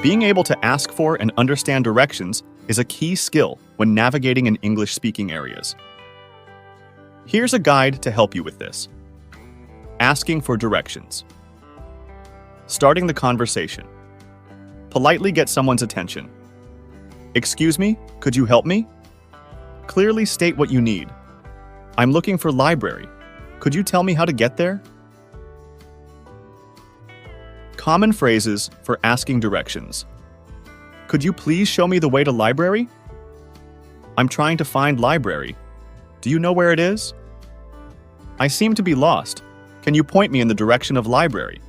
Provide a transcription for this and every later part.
Being able to ask for and understand directions is a key skill when navigating in English-speaking areas. Here's a guide to help you with this. Asking for directions. Starting the conversation. Politely get someone's attention. Excuse me, could you help me? Clearly state what you need. I'm looking for library. Could you tell me how to get there? Common phrases for asking directions. Could you please show me the way to library? I'm trying to find library. Do you know where it is? I seem to be lost. Can you point me in the direction of library?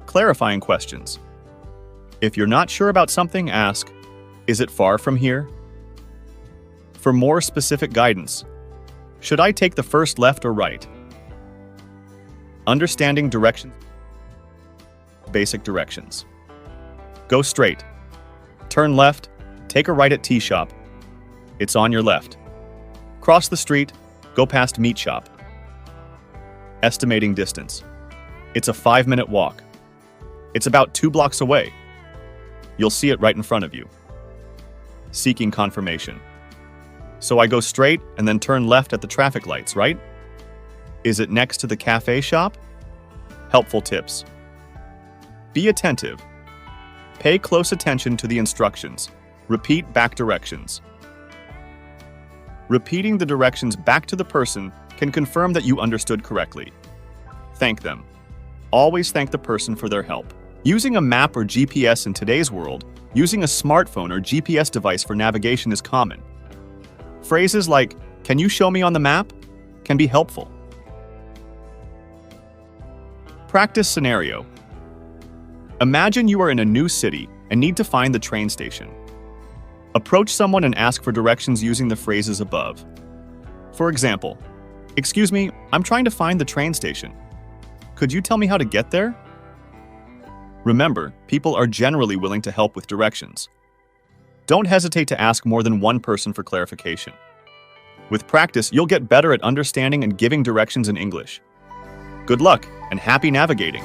Clarifying questions. If you're not sure about something, ask, is it far from here? For more specific guidance, should I take the first left or right? Understanding directions. Basic directions. Go straight. Turn left. Take a right at tea shop. It's on your left. Cross the street. Go past meat shop. Estimating distance. It's a 5-minute walk. It's about 2 blocks away. You'll see it right in front of you. Seeking confirmation. So I go straight and then turn left at the traffic lights, right? Is it next to the cafe shop? Helpful tips. Be attentive. Pay close attention to the instructions. Repeat back directions. Repeating the directions back to the person can confirm that you understood correctly. Thank them. Always thank the person for their help. Using a map or GPS in today's world, using a smartphone or GPS device for navigation is common. Phrases like, "Can you show me on the map?" can be helpful. Practice scenario. Imagine you are in a new city and need to find the train station. Approach someone and ask for directions using the phrases above. For example, "Excuse me, I'm trying to find the train station. Could you tell me how to get there?" Remember, people are generally willing to help with directions. Don't hesitate to ask more than one person for clarification. With practice, you'll get better at understanding and giving directions in English. Good luck and happy navigating!